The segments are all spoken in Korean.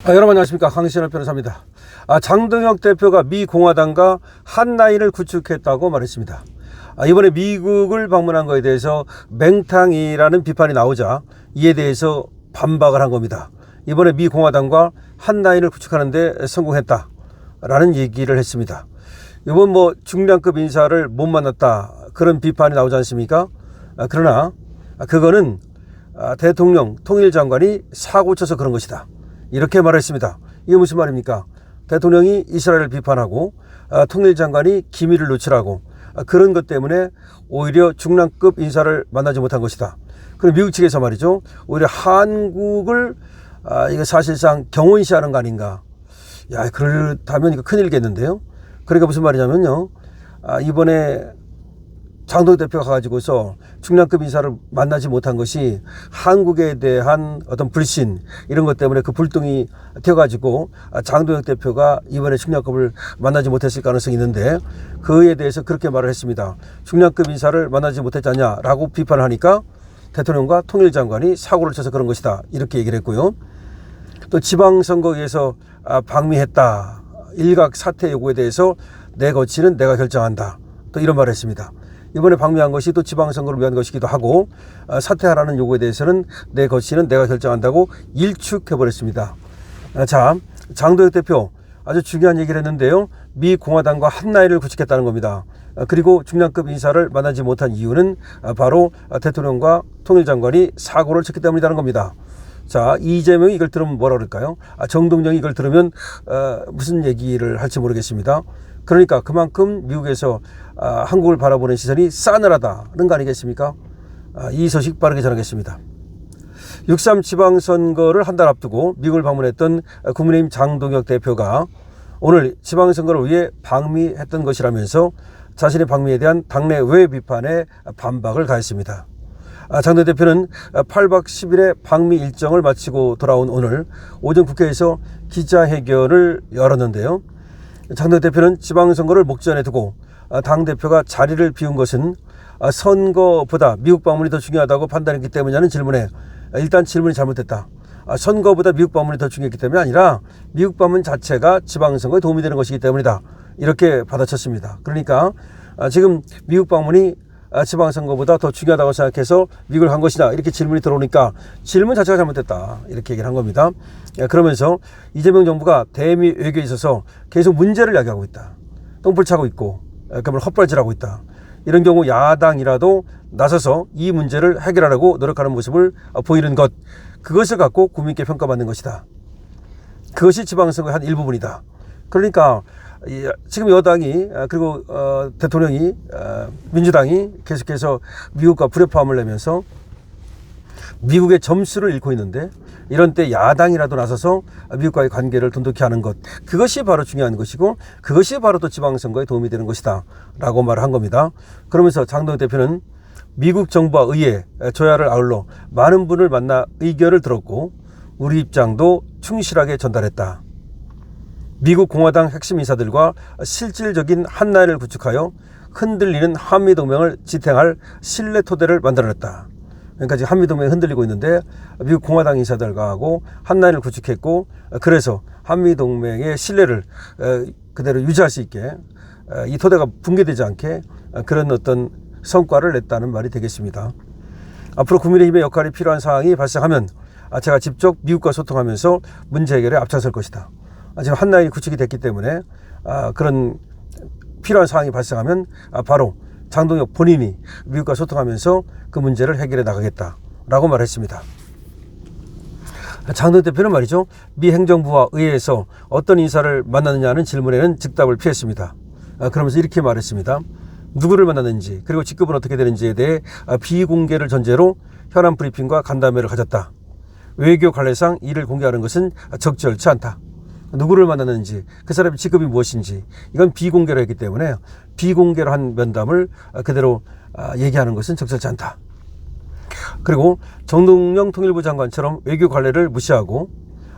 여러분 안녕하십니까, 강신업 변호사입니다. 장동혁 대표가 미 공화당과 한 라인을 구축했다고 말했습니다. 이번에 미국을 방문한 것에 대해서 맹탕이라는 비판이 나오자 이에 대해서 반박을 한 겁니다. 이번에 미 공화당과 한 라인을 구축하는 데 성공했다라는 얘기를 했습니다. 이번 중량급 인사를 못 만났다, 그런 비판이 나오지 않습니까? 그러나 그거는 대통령 통일장관이 사고쳐서 그런 것이다, 이렇게 말했습니다. 이게 무슨 말입니까? 대통령이 이스라엘을 비판하고 통일장관이 기밀을 누출하고 그런 것 때문에 오히려 중량급 인사를 만나지 못한 것이다. 그럼 미국 측에서 말이죠, 오히려 한국을 이거 사실상 경원시하는 거 아닌가. 그렇다면 이거 큰일이겠는데요. 그러니까 무슨 말이냐면요, 이번에 장동혁 대표가 가가지고서 중량급 인사를 만나지 못한 것이 한국에 대한 어떤 불신, 이런 것 때문에 그 불똥이 튀어가지고 장동혁 대표가 이번에 중량급을 만나지 못했을 가능성이 있는데, 그에 대해서 그렇게 말을 했습니다. 중량급 인사를 만나지 못했잖냐라고 비판을 하니까 대통령과 통일장관이 사고를 쳐서 그런 것이다, 이렇게 얘기를 했고요. 또 지방선거에서 방미했다, 일각 사퇴 요구에 대해서 내 거취는 내가 결정한다, 또 이런 말을 했습니다. 이번에 방미한 것이 또 지방선거를 위한 것이기도 하고, 사퇴하라는 요구에 대해서는 내 거취는 내가 결정한다고 일축해버렸습니다. 자, 장동혁 대표 아주 중요한 얘기를 했는데요. 미 공화당과 한 라인을 구축했다는 겁니다. 그리고 중량급 인사를 만나지 못한 이유는 바로 대통령과 통일장관이 사고를 쳤기 때문이라는 겁니다. 자, 이재명이 이걸 들으면 뭐라 그럴까요? 정동영이 이걸 들으면 무슨 얘기를 할지 모르겠습니다. 그러니까 그만큼 미국에서 한국을 바라보는 시선이 싸늘하다는 거 아니겠습니까? 이 소식 빠르게 전하겠습니다. 6.3 지방선거를 한 달 앞두고 미국을 방문했던 국민의힘 장동혁 대표가 오늘 지방선거를 위해 방미했던 것이라면서 자신의 방미에 대한 당내 외 비판에 반박을 가했습니다. 장동혁 대표는 8박 10일의 방미 일정을 마치고 돌아온 오늘 오전 국회에서 기자회견을 열었는데요. 장동혁 대표는 지방선거를 목전에 두고 당대표가 자리를 비운 것은 선거보다 미국 방문이 더 중요하다고 판단했기 때문이라는 질문에 일단 질문이 잘못됐다. 선거보다 미국 방문이 더 중요했기 때문이 아니라 미국 방문 자체가 지방선거에 도움이 되는 것이기 때문이다, 이렇게 받아쳤습니다. 그러니까 지금 미국 방문이 지방선거보다 더 중요하다고 생각해서 미국을 간 것이냐, 이렇게 질문이 들어오니까 질문 자체가 잘못됐다, 이렇게 얘기를 한 겁니다. 그러면서 이재명 정부가 대미 외교에 있어서 계속 문제를 야기하고 있다, 똥불 차고 있고 그러면 헛발질하고 있다, 이런 경우 야당이라도 나서서 이 문제를 해결하려고 노력하는 모습을 보이는 것, 그것을 갖고 국민께 평가받는 것이다. 그것이 지방선거의 한 일부분이다. 그러니까 지금 여당이 그리고 대통령이 민주당이 계속해서 미국과 불협화음을 내면서 미국의 점수를 잃고 있는데, 이런 때 야당이라도 나서서 미국과의 관계를 돈독히 하는 것, 그것이 바로 중요한 것이고 그것이 바로 또 지방선거에 도움이 되는 것이다, 라고 말을 한 겁니다. 그러면서 장동혁 대표는 미국 정부와 의회, 조야를 아울러 많은 분을 만나 의견을 들었고 우리 입장도 충실하게 전달했다. 미국 공화당 핵심 인사들과 실질적인 한 라인을 구축하여 흔들리는 한미동맹을 지탱할 신뢰 토대를 만들어냈다. 그러니까 지금 한미동맹이 흔들리고 있는데 미국 공화당 인사들과 하고 한 라인을 구축했고, 그래서 한미동맹의 신뢰를 그대로 유지할 수 있게, 이 토대가 붕괴되지 않게 그런 어떤 성과를 냈다는 말이 되겠습니다. 앞으로 국민의힘의 역할이 필요한 상황이 발생하면 제가 직접 미국과 소통하면서 문제 해결에 앞장설 것이다. 지금 한 라인이 구축이 됐기 때문에 그런 필요한 상황이 발생하면 바로 장동혁 본인이 미국과 소통하면서 그 문제를 해결해 나가겠다라고 말했습니다. 장동혁 대표는 말이죠, 미 행정부와 의회에서 어떤 인사를 만났느냐는 질문에는 즉답을 피했습니다. 그러면서 이렇게 말했습니다. 누구를 만났는지 그리고 직급은 어떻게 되는지에 대해 비공개를 전제로 현안 브리핑과 간담회를 가졌다. 외교 관례상 이를 공개하는 것은 적절치 않다. 누구를 만났는지, 그 사람의 직급이 무엇인지, 이건 비공개로 했기 때문에 비공개로 한 면담을 그대로 얘기하는 것은 적절치 않다. 그리고 정동영 통일부 장관처럼 외교 관례를 무시하고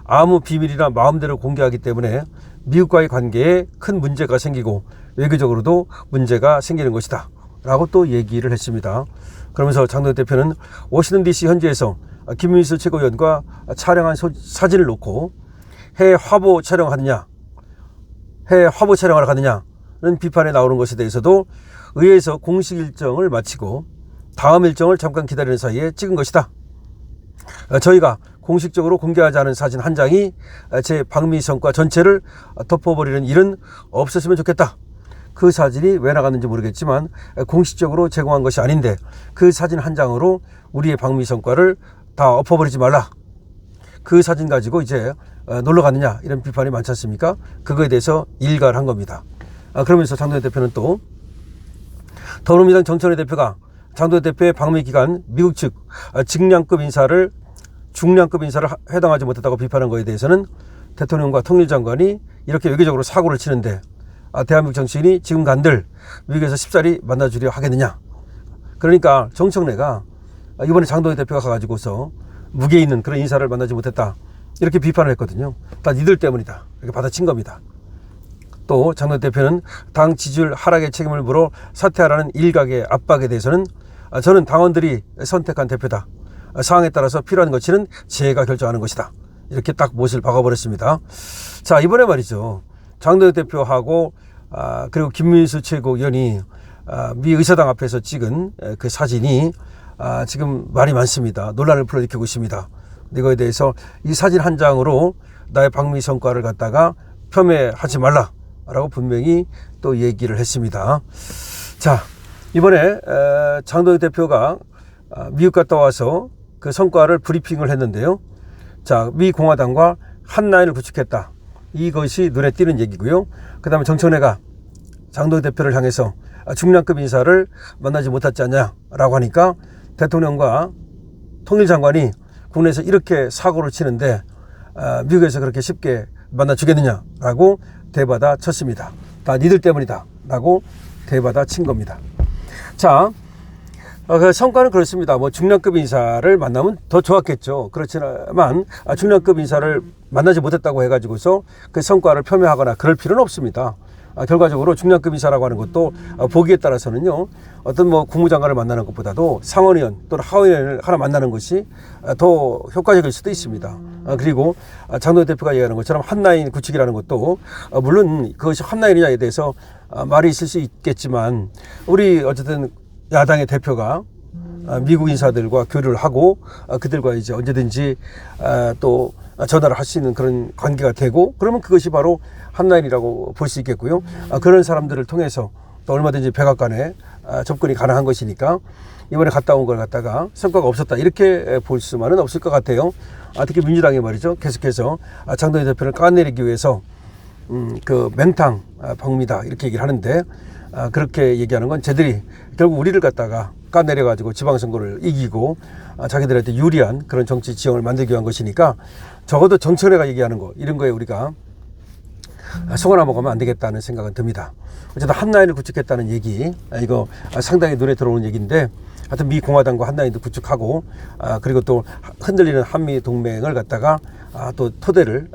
아무 비밀이나 마음대로 공개하기 때문에 미국과의 관계에 큰 문제가 생기고 외교적으로도 문제가 생기는 것이다, 라고 또 얘기를 했습니다. 그러면서 장동혁 대표는 워싱턴 DC 현지에서 김민수 최고위원과 촬영한 사진을 놓고 해외 화보 촬영하느냐, 해외 화보 촬영하러 가느냐는 비판이 나오는 것에 대해서도 의회에서 공식 일정을 마치고 다음 일정을 잠깐 기다리는 사이에 찍은 것이다. 저희가 공식적으로 공개하지 않은 사진 한 장이 제 방미 성과 전체를 덮어버리는 일은 없었으면 좋겠다. 그 사진이 왜 나갔는지 모르겠지만 공식적으로 제공한 것이 아닌데 그 사진 한 장으로 우리의 방미 성과를 다 엎어버리지 말라. 그 사진 가지고 이제 놀러 갔느냐 이런 비판이 많지 않습니까? 그거에 대해서 일갈한 겁니다. 그러면서 장동혁 대표는 또 더불어민주당 정청래 대표가 장동혁 대표의 방미 기간 미국 측 중량급 인사를 해당하지 못했다고 비판한 것에 대해서는 대통령과 통일장관이 이렇게 외교적으로 사고를 치는데 대한민국 정치인이 지금 간들 미국에서 쉽사리 만나주려 하겠느냐. 그러니까 정청래가 이번에 장동혁 대표가 가가지고서 무게 있는 그런 인사를 만나지 못했다 이렇게 비판을 했거든요. 다 니들 때문이다 이렇게 받아친 겁니다. 또 장동혁 대표는 당 지지율 하락의 책임을 물어 사퇴하라는 일각의 압박에 대해서는 저는 당원들이 선택한 대표다. 상황에 따라서 필요한 거치는 제가 결정하는 것이다. 이렇게 딱 못을 박아버렸습니다. 자, 이번에 말이죠. 장동혁 대표하고 그리고 김민수 최고위원이 미 의사당 앞에서 찍은 그 사진이 지금 말이 많습니다. 논란을 불러일으키고 있습니다. 이거에 대해서 이 사진 한 장으로 나의 방미 성과를 갖다가 폄훼하지 말라라고 분명히 또 얘기를 했습니다. 자, 이번에 장동혁 대표가 미국 갔다 와서 그 성과를 브리핑을 했는데요. 자, 미 공화당과 한 라인을 구축했다. 이것이 눈에 띄는 얘기고요. 그 다음에 정청래가 장동혁 대표를 향해서 중량급 인사를 만나지 못했지 않냐라고 하니까 대통령과 통일장관이 국내에서 이렇게 사고를 치는데 미국에서 그렇게 쉽게 만나주겠느냐라고 대받아 쳤습니다. 다 니들 때문이다 라고 대받아 친 겁니다. 자, 그 성과는 그렇습니다. 뭐 중량급 인사를 만나면 더 좋았겠죠. 그렇지만 중량급 인사를 만나지 못했다고 해가지고서 그 성과를 폄훼하거나 그럴 필요는 없습니다. 결과적으로 중량급 인사라고 하는 것도 보기에 따라서는요, 어떤 뭐 국무장관을 만나는 것보다도 상원의원 또는 하원의원을 하나 만나는 것이 더 효과적일 수도 있습니다. 그리고 장동혁 대표가 얘기하는 것처럼 한라인 구축이라는 것도 물론 그것이 한라인이냐에 대해서 말이 있을 수 있겠지만 우리 어쨌든 야당의 대표가 미국 인사들과 교류를 하고 그들과 이제 언제든지 또 전화를 할 수 있는 그런 관계가 되고 그러면 그것이 바로 한라인이라고 볼 수 있겠고요. 그런 사람들을 통해서 또 얼마든지 백악관에 접근이 가능한 것이니까 이번에 갔다 온 걸 갖다가 성과가 없었다 이렇게 볼 수만은 없을 것 같아요. 특히 민주당이 말이죠. 계속해서 장동혁 대표를 까내리기 위해서 그 맹탕 방미다 이렇게 얘기를 하는데 그렇게 얘기하는 건 쟤들이 결국 우리를 갖다가 까내려가지고 지방선거를 이기고 자기들한테 유리한 그런 정치 지형을 만들기 위한 것이니까 적어도 정청래가 얘기하는 거 이런 거에 우리가 속아나 먹으면 안 되겠다는 생각은 듭니다. 어쨌든 한라인을 구축했다는 얘기 이거 상당히 눈에 들어오는 얘기인데 하여튼 미 공화당과 한라인도 구축하고 그리고 또 흔들리는 한미 동맹을 갖다가 또 토대를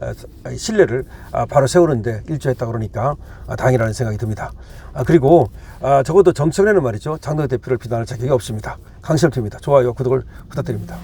신뢰를 바로 세우는데 일조했다 그러니까 당이라는 생각이 듭니다. 그리고 적어도 정청래는 말이죠. 장동혁 대표를 비난할 자격이 없습니다. 강신업입니다. 좋아요, 구독을 부탁드립니다.